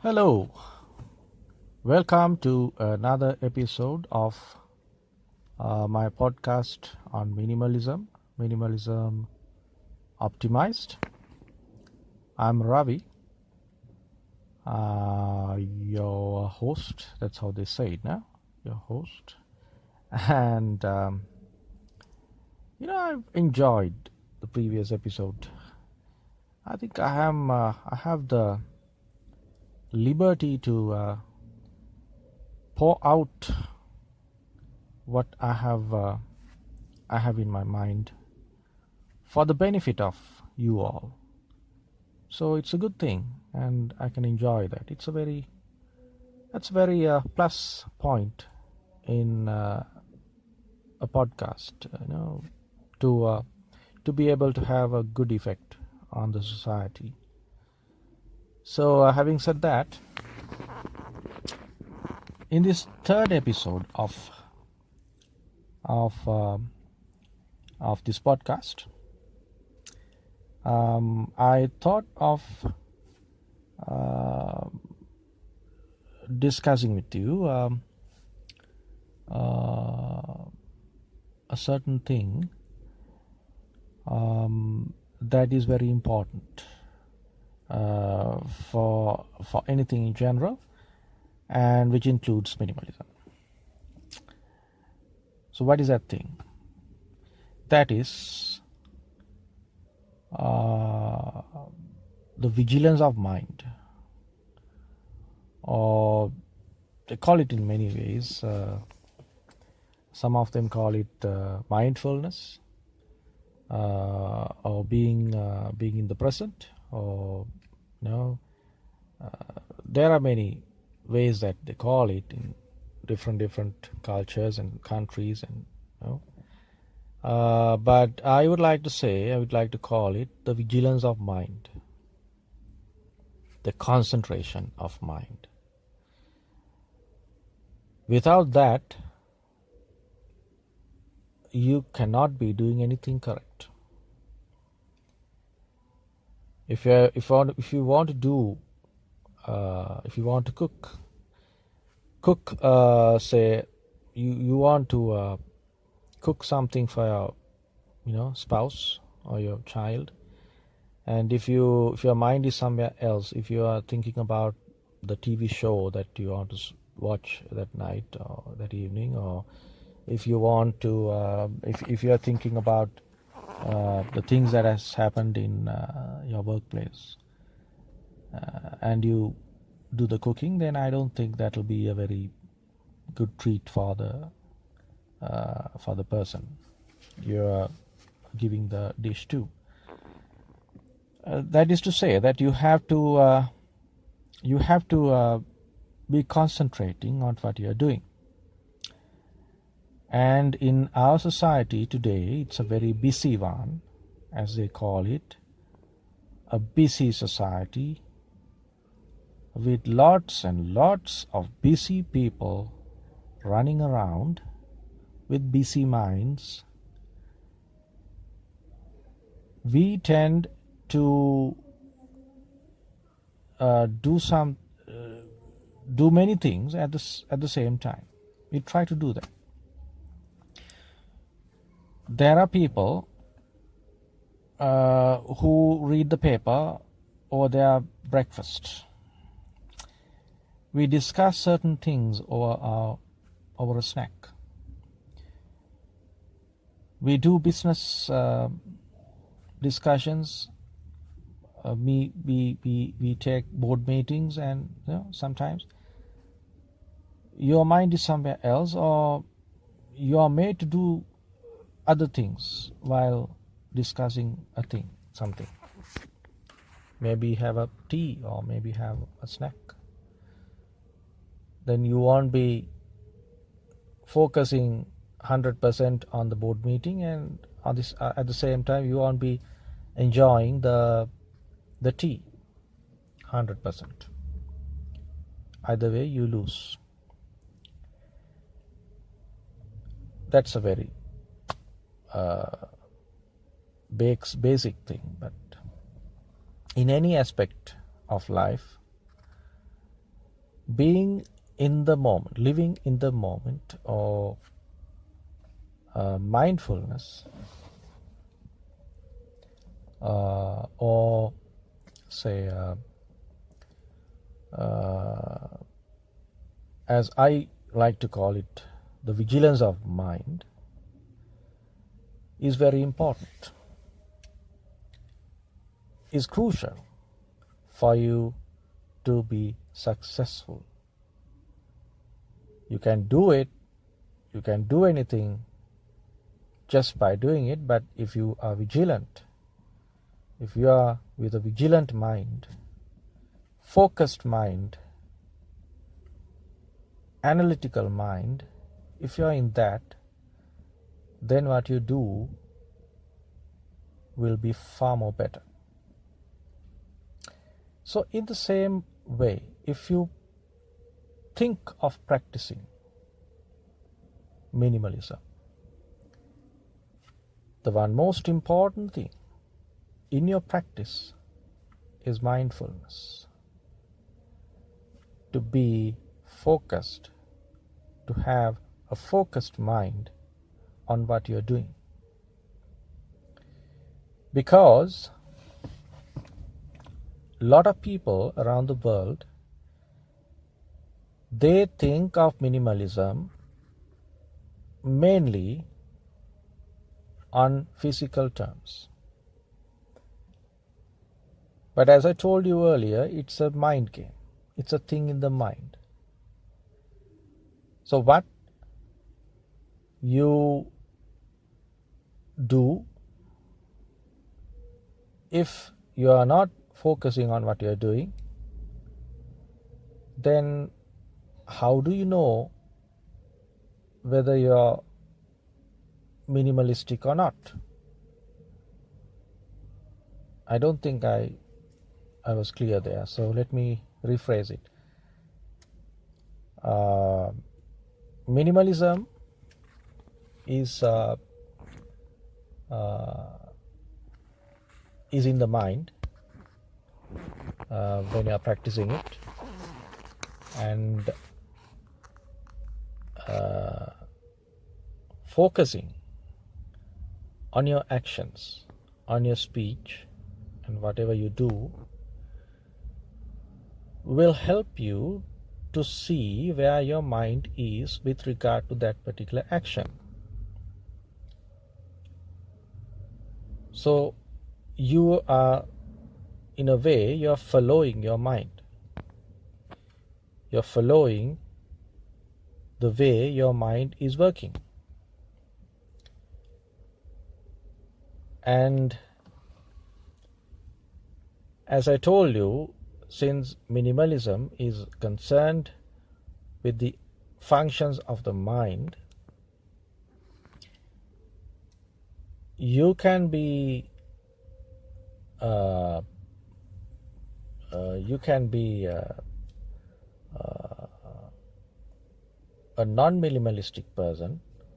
Hello, welcome to another episode of my podcast on minimalism optimized. I'm Ravi, your host. That's how they say it now, your host. And I've enjoyed the previous episode. I think I have the liberty to pour out what I have in my mind for the benefit of you all. So it's a good thing, and I can enjoy that. That's a very plus point in a podcast, to be able to have a good effect on the society. So, having said that, in this third episode of this podcast, I thought of discussing with you a certain thing that is very important for anything in general, and which includes minimalism. So what is that thing? That is the vigilance of mind, or they call it in many ways. Some of them call it mindfulness, or being in the present, or there are many ways that they call it in different cultures and countries, and but I would like to call it the vigilance of mind, the concentration of mind. Without that, you cannot be doing anything correct. If you want to do, if you want to cook, say you want to cook something for your spouse or your child, and if your mind is somewhere else, if you are thinking about the TV show that you want to watch that night or that evening, or if you want to if you are thinking about the things that has happened in your workplace, and you do the cooking, then I don't think that will be a very good treat for the person you're giving the dish to. That is to say that you have to be concentrating on what you are doing. And in our society today, it's a very busy one, as they call it, a busy society with lots and lots of busy people running around with busy minds. We tend to do many things at the same time. We try to do that. There are people who read the paper over their breakfast. We discuss certain things over a snack. We do business discussions. We take board meetings, and sometimes your mind is somewhere else, or you are made to do other things while discussing something. Maybe have a tea, or maybe have a snack. Then you won't be focusing 100% on the board meeting, and on this at the same time you won't be enjoying the tea 100%. Either way, you lose. That's a very basic thing, but in any aspect of life, being in the moment, living in the moment, or mindfulness, or say, as I like to call it, the vigilance of mind, is very important, is crucial for you to be successful. You can do it, you can do anything just by doing it, but if you are vigilant, if you are with a vigilant mind, focused mind, analytical mind, if you are in that, then what you do will be far more better. So in the same way, if you think of practicing minimalism, the one most important thing in your practice is mindfulness. To be focused, to have a focused mind on what you're doing. Because a lot of people around the world, they think of minimalism mainly on physical terms. But as I told you earlier, it's a mind game. It's a thing in the mind. So what you do, if you are not focusing on what you are doing, then how do you know whether you are minimalistic or not? I don't think I was clear there, so let me rephrase it. Minimalism is in the mind when you are practicing it, and focusing on your actions, on your speech, and whatever you do will help you to see where your mind is with regard to that particular action. So you are, in a way, you are following your mind. You're following the way your mind is working. And as I told you, since minimalism is concerned with the functions of the mind, you can be a non-minimalistic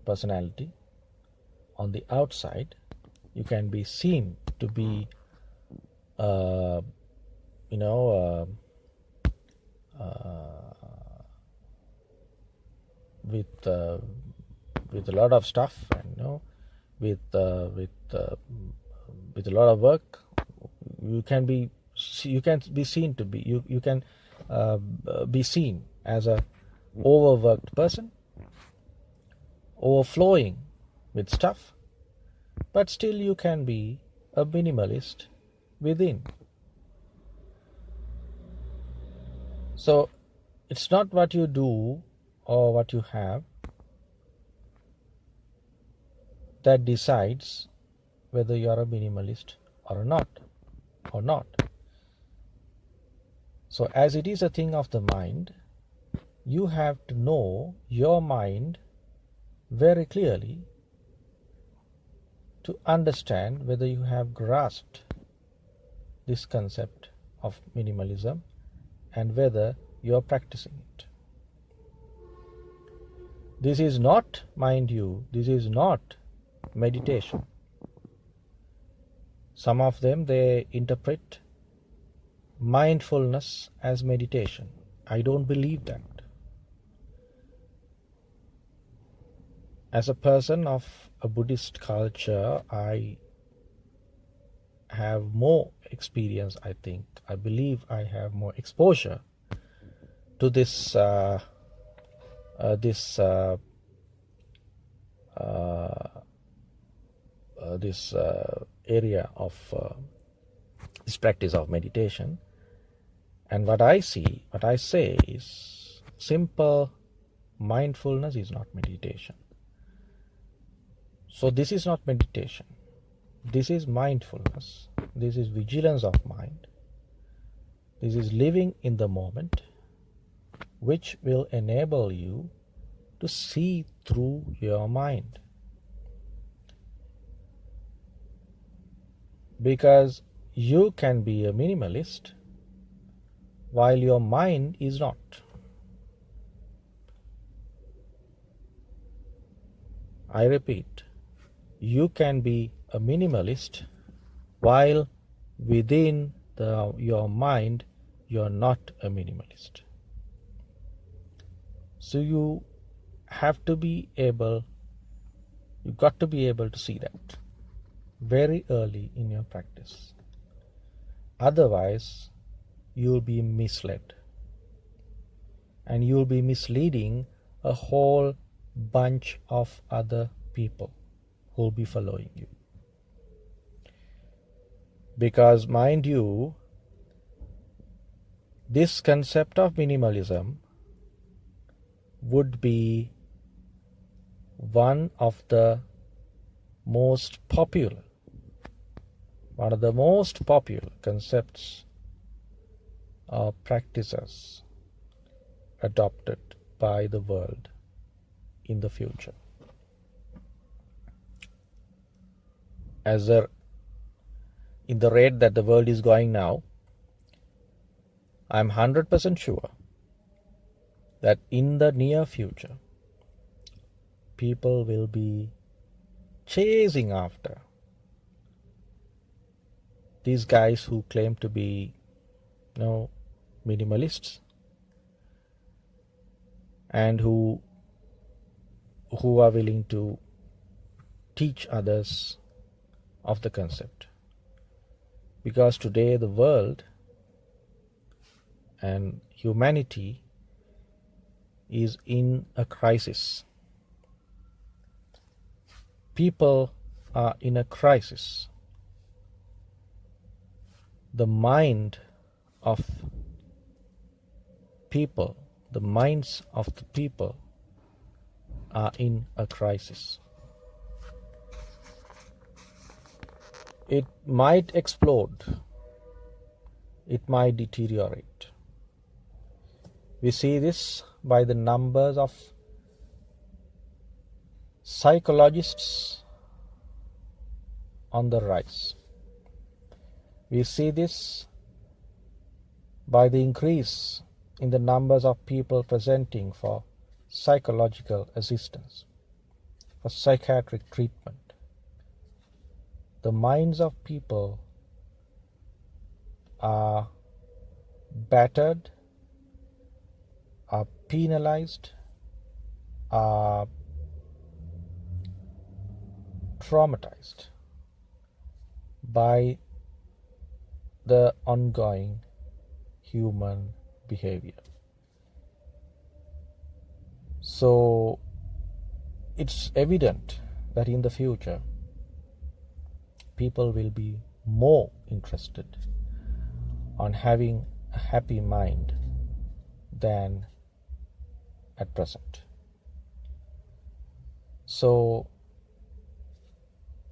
personality on the outside. You can be seen to be with a lot of stuff, and with a lot of work. You can be seen to be you can be seen as a overworked person, overflowing with stuff, but still you can be a minimalist within. So it's not what you do or what you have that decides whether you are a minimalist or not. So as it is a thing of the mind, you have to know your mind very clearly to understand whether you have grasped this concept of minimalism and whether you are practicing it. This is not, mind you, this is not meditation. Some of them, they interpret mindfulness as meditation. I don't believe that. As a person of a Buddhist culture, I have more experience, I think. I believe I have more exposure to this area of this practice of meditation. And what I say is simple mindfulness is not meditation. So this is not meditation. This is mindfulness. This is vigilance of mind. This is living in the moment, which will enable you to see through your mind. Because you can be a minimalist while your mind is not. I repeat, you can be a minimalist while within your mind you're not a minimalist. So you've got to be able to see that very early in your practice. Otherwise, you'll be misled. And you'll be misleading a whole bunch of other people who'll be following you. Because, mind you, this concept of minimalism would be one of the most popular concepts or practices adopted by the world in the future. In the rate that the world is going now, I'm 100% sure that in the near future, people will be chasing after these guys who claim to be, minimalists, and who are willing to teach others of the concept. Because today the world and humanity is in a crisis. People are in a crisis. The minds of the people are in a crisis. It might explode. It might deteriorate. We see this by the numbers of psychologists on the rise. We see this by the increase in the numbers of people presenting for psychological assistance, for psychiatric treatment. The minds of people are battered, are penalized, are traumatized by the ongoing human behavior. So it's evident that in the future, people will be more interested on having a happy mind than at present. So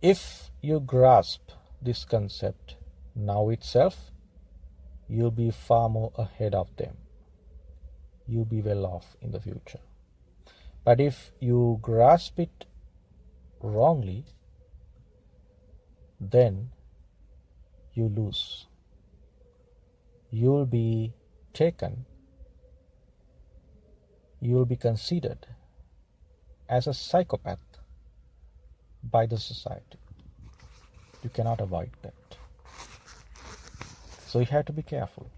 if you grasp this concept now itself, you'll be far more ahead of them. You'll be well off in the future. But if you grasp it wrongly, then you lose. You'll be taken, you'll be considered as a psychopath by the society. You cannot avoid that. So you have to be careful.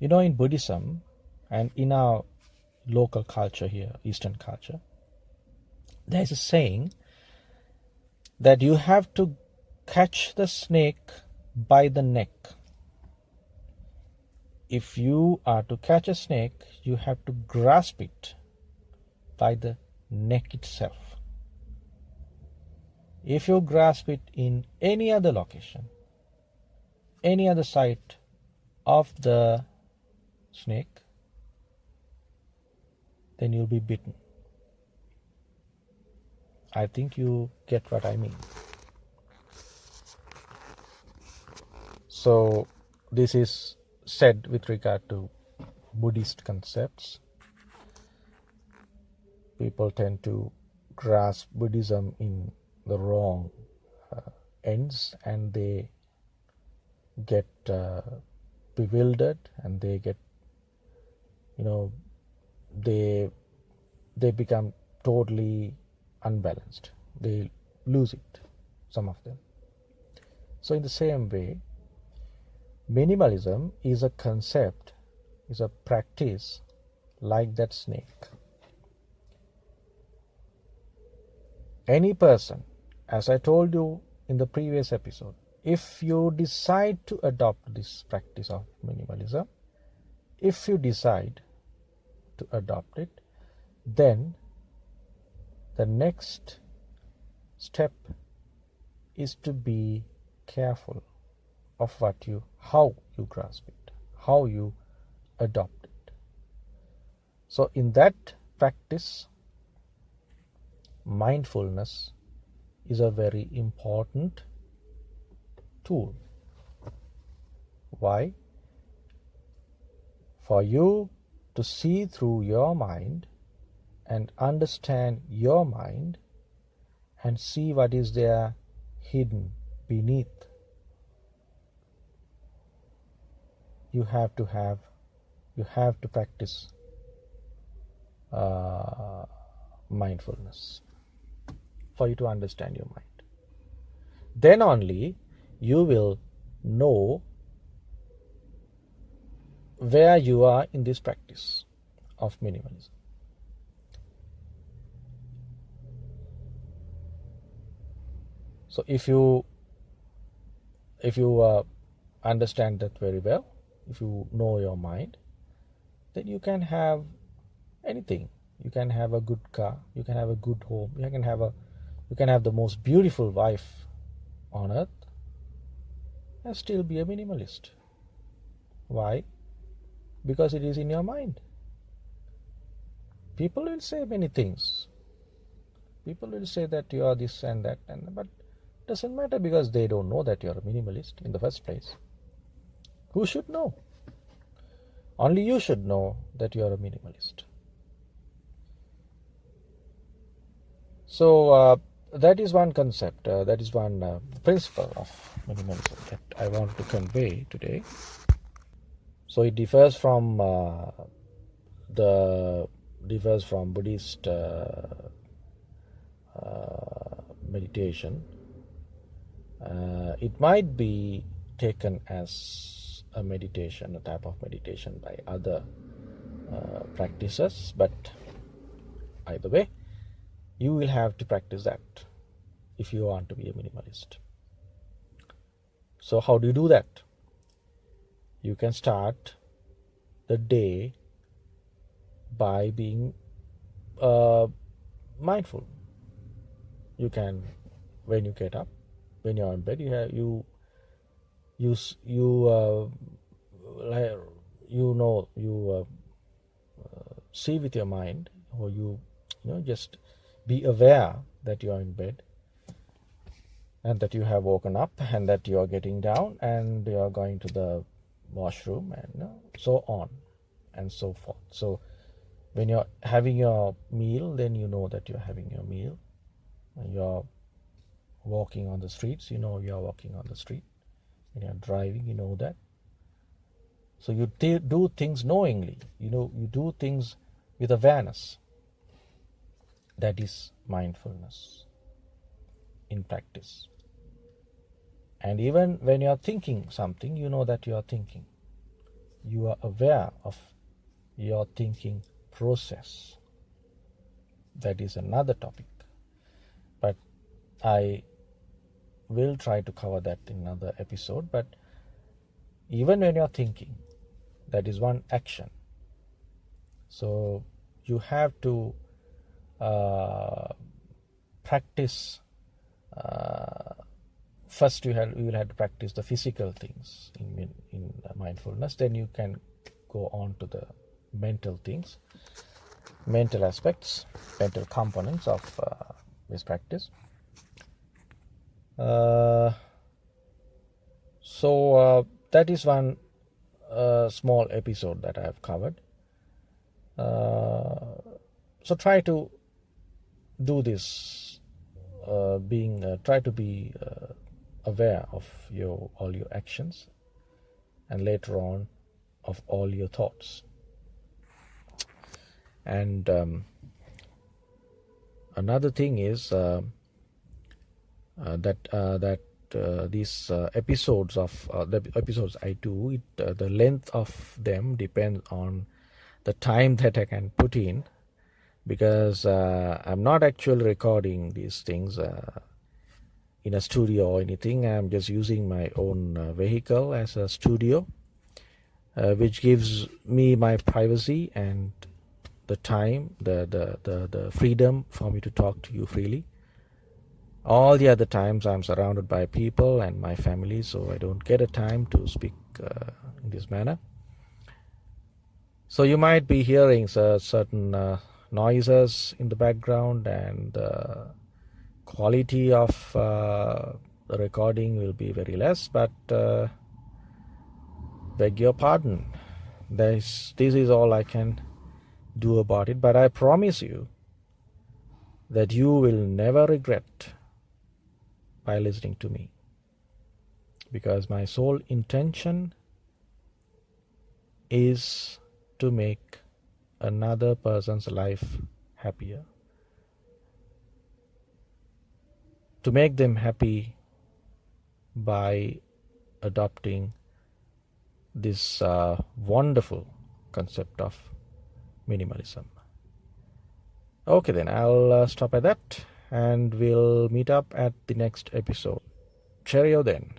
In Buddhism and in our local culture here, Eastern culture, there's a saying that you have to catch the snake by the neck. If you are to catch a snake, you have to grasp it by the neck itself. If you grasp it in any other location, any other side of the snake, then you'll be bitten. I think you get what I mean. So this is said with regard to Buddhist concepts. People tend to grasp Buddhism in the wrong ends, and they get bewildered, and they get, they become totally unbalanced. They lose it, some of them. So in the same way, minimalism is a concept, is a practice like that snake. Any person, as I told you in the previous episode, if you decide to adopt this practice of minimalism, if you decide to adopt it, then the next step is to be careful of how you grasp it, how you adopt it. So in that practice, mindfulness is a very important tool. Why? For you to see through your mind and understand your mind and see what is there hidden beneath, you have to practice mindfulness for you to understand your mind. Then only you will know where you are in this practice of minimalism. So if you understand that very well, if you know your mind, then you can have anything. You can have a good car, you can have a good home, you can have the most beautiful wife on earth and still be a minimalist. Why? Because it is in your mind. People will say many things. People will say that you are this and that, but it doesn't matter, because they don't know that you are a minimalist in the first place. Who should know? Only you should know that you are a minimalist. So that is one concept, that is one principle of minimalism that I want to convey today. So it differs from Buddhist meditation. It might be taken as a meditation, a type of meditation by other practices, but either way, you will have to practice that if you want to be a minimalist. So how do you do that? You can start the day by being mindful. You can, when you get up, when you're in bed, you see with your mind, or you just be aware that you are in bed and that you have woken up and that you are getting down and you are going to the washroom and so on and so forth. So when you're having your meal, then you know that you're having your meal. When you're walking on the streets, you're walking on the street. When you're driving, you know that. So you do things knowingly. You do things with awareness. That is mindfulness in practice. And even when you're thinking something, you know that you are thinking. you are aware of your thinking process. That is another topic, but I will try to cover that in another episode. But even when you're thinking, that is one action. So you have to practice. First, you will have to practice the physical things in mindfulness. Then you can go on to the mental things, mental aspects, mental components of this practice. So that is one small episode that I have covered. So try to do this, try to be aware of all your actions, and later on of all your thoughts. And another thing is that these episodes the episodes I do, the length of them depends on the time that I can put in, because I'm not actually recording these things in a studio or anything. I'm just using my own vehicle as a studio, which gives me my privacy and the time, the freedom for me to talk to you freely. All the other times I'm surrounded by people and my family, so I don't get a time to speak in this manner. So you might be hearing certain noises in the background, and the quality of the recording will be very less, but beg your pardon. This is all I can do about it, but I promise you that you will never regret by listening to me, because my sole intention is to make another person's life happier, to make them happy by adopting this wonderful concept of minimalism. Okay, then I'll stop at that, and we'll meet up at the next episode. Cheerio then.